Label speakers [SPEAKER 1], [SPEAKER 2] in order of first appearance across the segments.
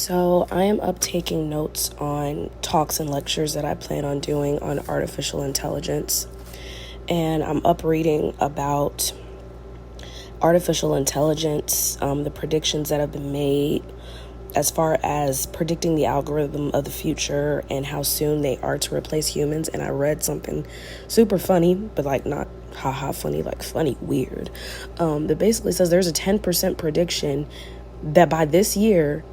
[SPEAKER 1] So I am up taking notes on talks and lectures that I plan on doing on artificial intelligence. And I'm up reading about artificial intelligence, the predictions that have been made as far as predicting the algorithm of the future and how soon they are to replace humans. And I read something super funny, but like not haha funny, like funny weird, that basically says there's a 10% prediction that by this year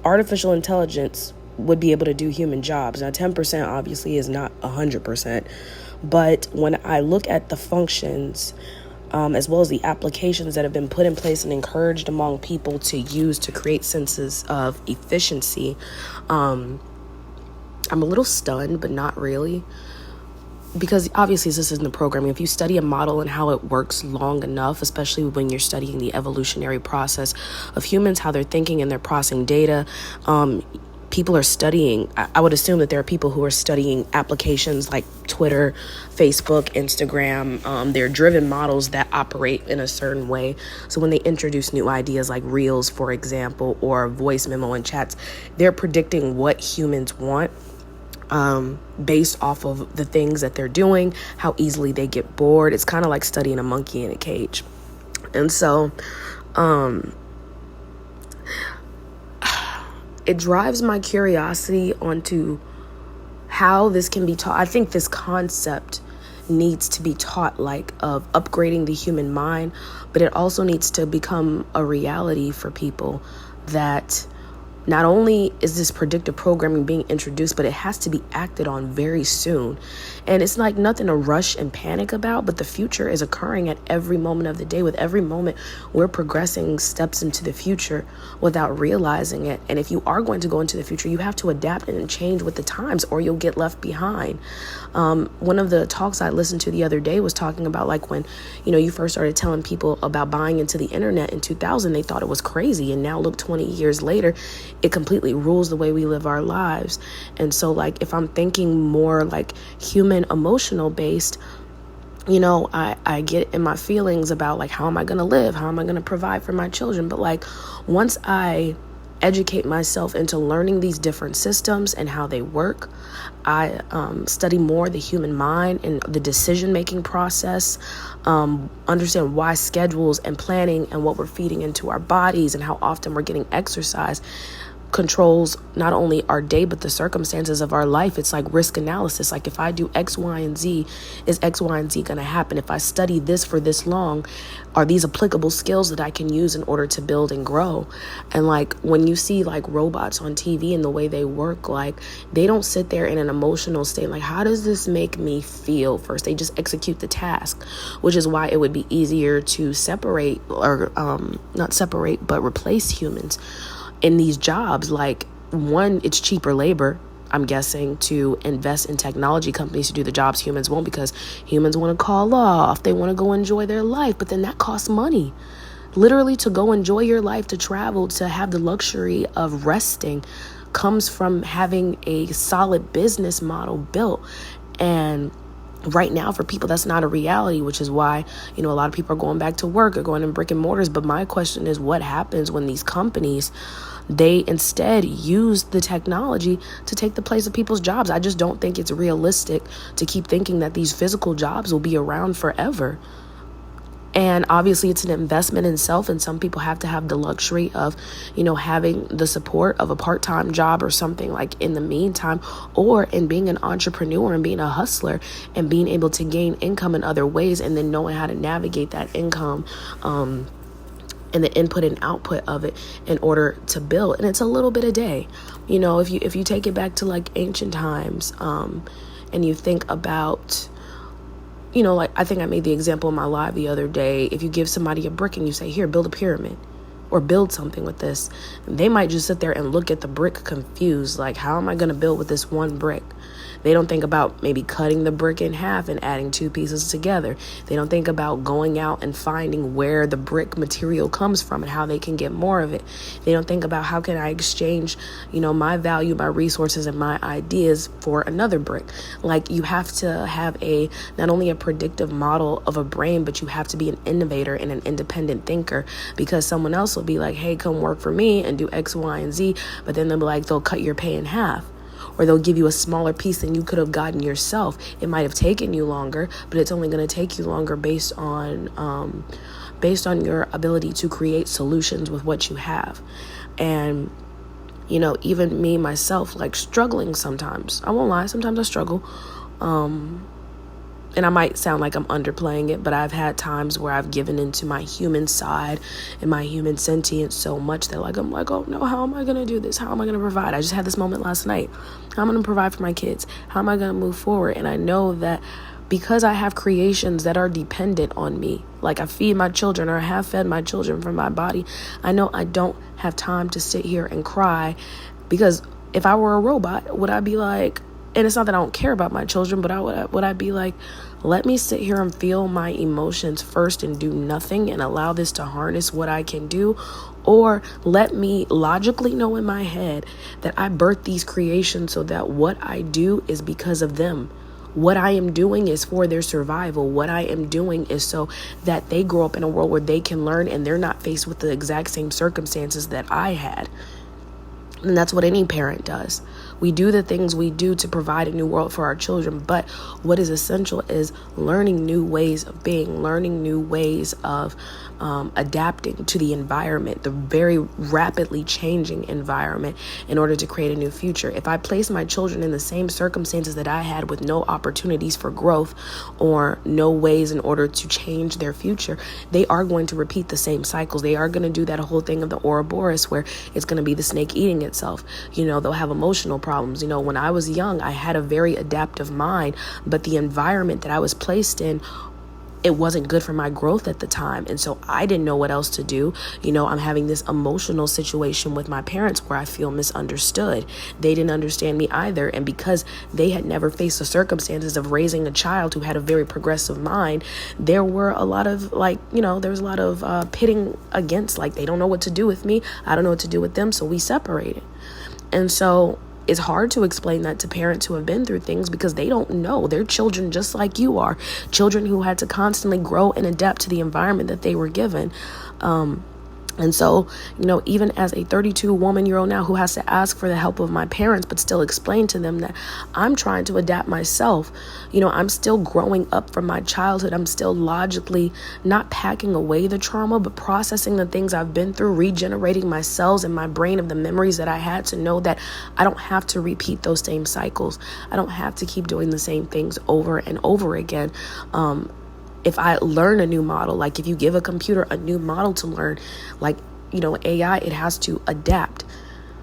[SPEAKER 1] artificial intelligence would be able to do human jobs. Now 10% obviously is not 100%, but when I look at the functions as well as the applications that have been put in place and encouraged among people to use to create senses of efficiency, I'm a little stunned, but not really. Because obviously this isn't the programming. If you study a model and how it works long enough, especially when you're studying the evolutionary process of humans, how they're thinking and they're processing data, people are studying. I would assume that there are people who are studying applications like Twitter, Facebook, Instagram. They're driven models that operate in a certain way. So when they introduce new ideas like Reels, for example, or voice memo and chats, they're predicting what humans want based off of the things that they're doing, how easily they get bored. It's kind of like studying a monkey in a cage. And so it drives my curiosity onto how this can be taught. I think this concept needs to be taught, like, of upgrading the human mind, but it also needs to become a reality for people that not only is this predictive programming being introduced, but it has to be acted on very soon. And it's like nothing to rush and panic about, but the future is occurring at every moment of the day. With every moment, we're progressing steps into the future without realizing it. And if you are going to go into the future, you have to adapt and change with the times or you'll get left behind. One of the talks I listened to the other day was talking about, like, when, you first started telling people about buying into the internet in 2000, they thought it was crazy. And now look, 20 years later, it completely rules the way we live our lives. And so, like, if I'm thinking more like human emotional based, I get in my feelings about, like, how am I going to live? How am I going to provide for my children? But, like, once I educate myself into learning these different systems and how they work, I study more the human mind and the decision-making process, understand why schedules and planning and what we're feeding into our bodies and how often we're getting exercise controls not only our day, but the circumstances of our life. It's like risk analysis. Like, if I do X, Y, and Z, is X, Y, and Z going to happen? If I study this for this long, are these applicable skills that I can use in order to build and grow? And, like, when you see, like, robots on TV and the way they work, like, they don't sit there in an emotional state. Like, how does this make me feel? First, they just execute the task, which is why it would be easier to separate or not separate, but replace humans in these jobs. Like, one, it's cheaper labor, I'm guessing, to invest in technology companies to do the jobs humans won't, because humans want to call off, they want to go enjoy their life, but then that costs money. Literally, to go enjoy your life, to travel, to have the luxury of resting comes from having a solid business model built. And right now, for people, that's not a reality, which is why, a lot of people are going back to work or going in brick and mortars. But my question is, what happens when these companies, they instead use the technology to take the place of people's jobs? I just don't think it's realistic to keep thinking that these physical jobs will be around forever. And obviously, it's an investment in self, and some people have to have the luxury of, having the support of a part-time job or something, like, in the meantime, or in being an entrepreneur and being a hustler and being able to gain income in other ways, and then knowing how to navigate that income and the input and output of it in order to build. And it's a little bit a day. If you take it back to, like, ancient times, and you think about, like, I think I made the example in my live the other day. If you give somebody a brick and you say, here, build a pyramid or build something with this, they might just sit there and look at the brick confused. Like, how am I going to build with this one brick? They don't think about maybe cutting the brick in half and adding two pieces together. They don't think about going out and finding where the brick material comes from and how they can get more of it. They don't think about how can I exchange, my value, my resources, and my ideas for another brick. Like, you have to have not only a predictive model of a brain, but you have to be an innovator and an independent thinker, because someone else will be like, hey, come work for me and do X, Y, and Z. But then they'll cut your pay in half. Or they'll give you a smaller piece than you could have gotten yourself. It might have taken you longer, but it's only going to take you longer based on your ability to create solutions with what you have. And, even me, myself, like struggling sometimes. I won't lie, sometimes I struggle. And I might sound like I'm underplaying it, but I've had times where I've given into my human side and my human sentience so much that I'm like, oh no, how am I going to do this? How am I going to provide? I just had this moment last night. How am I going to provide for my kids? How am I going to move forward? And I know that because I have creations that are dependent on me, like I feed my children, or I have fed my children from my body, I know I don't have time to sit here and cry, because if I were a robot, would I be like, and it's not that I don't care about my children, but would I be like, let me sit here and feel my emotions first and do nothing and allow this to harness what I can do? Or let me logically know in my head that I birthed these creations so that what I do is because of them. What I am doing is for their survival. What I am doing is so that they grow up in a world where they can learn and they're not faced with the exact same circumstances that I had. And that's what any parent does. We do the things we do to provide a new world for our children. But what is essential is learning new ways of being, learning new ways of adapting to the environment, the very rapidly changing environment, in order to create a new future. If I place my children in the same circumstances that I had, with no opportunities for growth or no ways in order to change their future, they are going to repeat the same cycles. They are going to do that whole thing of the Ouroboros, where it's going to be the snake eating itself. They'll have emotional problems. When I was young, I had a very adaptive mind, but the environment that I was placed in, it wasn't good for my growth at the time. And so I didn't know what else to do. I'm having this emotional situation with my parents where I feel misunderstood. They didn't understand me either. And because they had never faced the circumstances of raising a child who had a very progressive mind, there were a lot of pitting against, like, they don't know what to do with me. I don't know what to do with them. So we separated. And so it's hard to explain that to parents who have been through things, because they don't know. They're children just like you are, children who had to constantly grow and adapt to the environment that they were given. And so, even as a 32-woman-year-old now who has to ask for the help of my parents, but still explain to them that I'm trying to adapt myself. I'm still growing up from my childhood. I'm still logically not packing away the trauma, but processing the things I've been through, regenerating my cells in my brain of the memories that I had, to know that I don't have to repeat those same cycles. I don't have to keep doing the same things over and over again. If I learn a new model, like if you give a computer a new model to learn, like, AI, it has to adapt.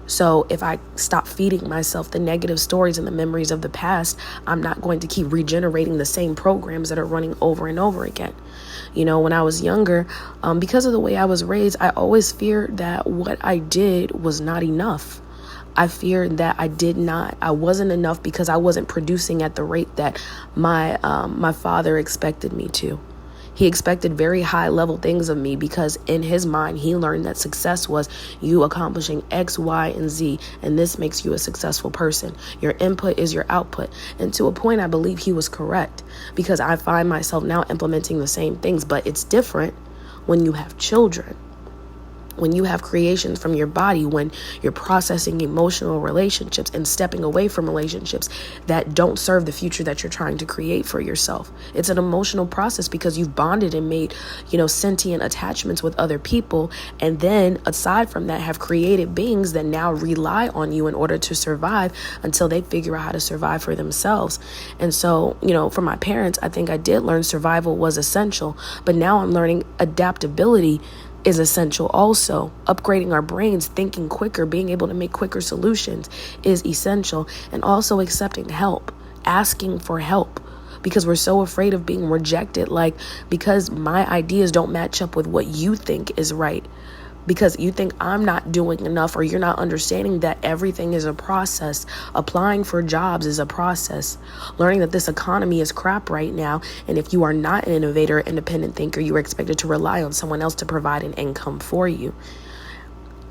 [SPEAKER 1] So if I stop feeding myself the negative stories and the memories of the past, I'm not going to keep regenerating the same programs that are running over and over again. When I was younger, because of the way I was raised, I always feared that what I did was not enough. I feared that I wasn't enough because I wasn't producing at the rate that my father expected me to. He expected very high level things of me, because in his mind, he learned that success was you accomplishing X, Y, and Z, and this makes you a successful person. Your input is your output. And to a point, I believe he was correct, because I find myself now implementing the same things, but it's different when you have children. When you have creations from your body, when you're processing emotional relationships and stepping away from relationships that don't serve the future that you're trying to create for yourself. It's an emotional process, because you've bonded and made, sentient attachments with other people. And then aside from that, have created beings that now rely on you in order to survive until they figure out how to survive for themselves. And so, for my parents, I think I did learn survival was essential, but now I'm learning adaptability is essential also. Upgrading our brains, thinking quicker, being able to make quicker solutions is essential. And also accepting help, asking for help, because we're so afraid of being rejected. Like, because my ideas don't match up with what you think is right, because you think I'm not doing enough, or you're not understanding that everything is a process. Applying for jobs is a process. Learning that this economy is crap right now, and if you are not an innovator, independent thinker, you are expected to rely on someone else to provide an income for you.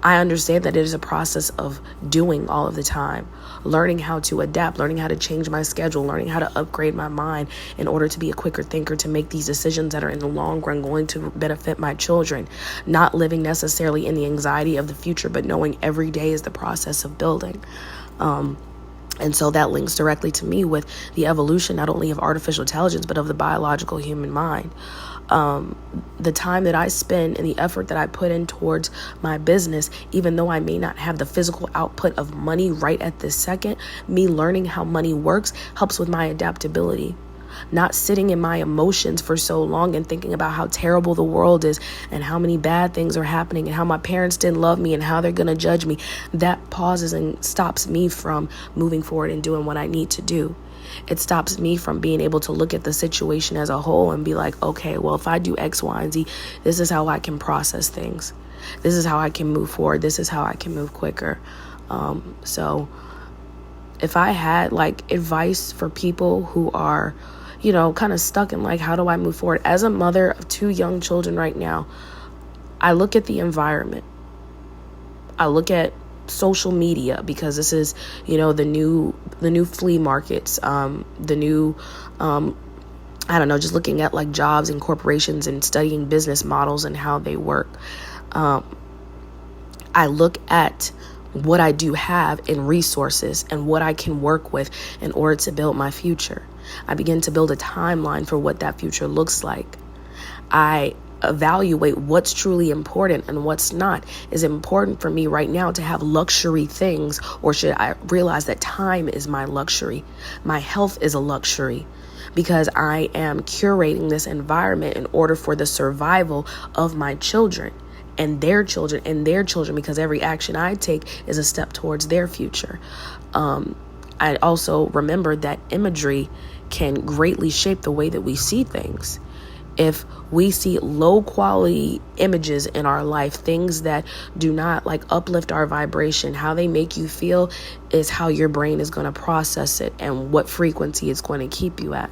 [SPEAKER 1] I understand that it is a process of doing all of the time, learning how to adapt, learning how to change my schedule, learning how to upgrade my mind in order to be a quicker thinker, to make these decisions that are in the long run going to benefit my children, not living necessarily in the anxiety of the future, but knowing every day is the process of building. And so that links directly to me with the evolution, not only of artificial intelligence, but of the biological human mind. The time that I spend and the effort that I put in towards my business, even though I may not have the physical output of money right at this second, me learning how money works helps with my adaptability. Not sitting in my emotions for so long and thinking about how terrible the world is and how many bad things are happening and how my parents didn't love me and how they're going to judge me. That pauses and stops me from moving forward and doing what I need to do. It stops me from being able to look at the situation as a whole and be like, okay, well, if I do X, Y, and Z, this is how I can process things. This is how I can move forward. This is how I can move quicker. So if I had like advice for people who are, kind of stuck in like, how do I move forward? As a mother of 2 young children right now, I look at the environment. I look at social media, because this is, the new flea markets, the new, just looking at like jobs and corporations and studying business models and how they work. I look at what I do have in resources and what I can work with in order to build my future. I begin to build a timeline for what that future looks like. I evaluate what's truly important and what's not. Is it important for me right now to have luxury things, or should I realize that time is my luxury? My health is a luxury, because I am curating this environment in order for the survival of my children and their children and their children, because every action I take is a step towards their future. I also remember that imagery can greatly shape the way that we see things. If we see low quality images in our life, things that do not like uplift our vibration, how they make you feel is how your brain is going to process it and what frequency it's going to keep you at.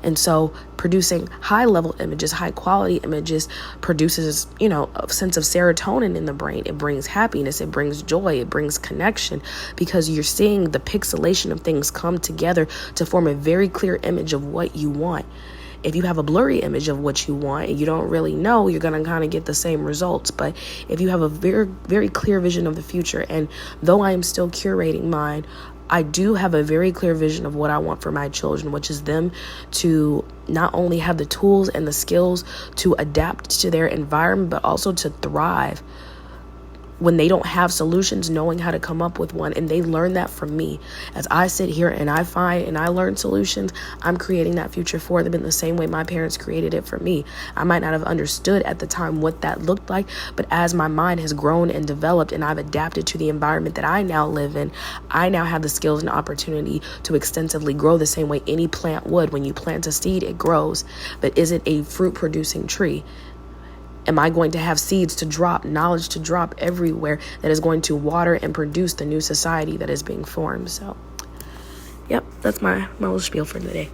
[SPEAKER 1] And so producing high level images, high quality images produces, a sense of serotonin in the brain. It brings happiness, it brings joy, it brings connection, because you're seeing the pixelation of things come together to form a very clear image of what you want. If you have a blurry image of what you want and you don't really know, you're going to kind of get the same results. But if you have a very, very clear vision of the future, and though I am still curating mine, I do have a very clear vision of what I want for my children, which is them to not only have the tools and the skills to adapt to their environment, but also to thrive when they don't have solutions, knowing how to come up with one. And they learn that from me. As I sit here and I find and I learn solutions, I'm creating that future for them in the same way my parents created it for me. I might not have understood at the time what that looked like, but as my mind has grown and developed and I've adapted to the environment that I now live in, I now have the skills and opportunity to extensively grow the same way any plant would. When you plant a seed, it grows. But is it a fruit producing tree? Am I going to have seeds to drop, knowledge to drop everywhere that is going to water and produce the new society that is being formed? So, yep, that's my little spiel for the day.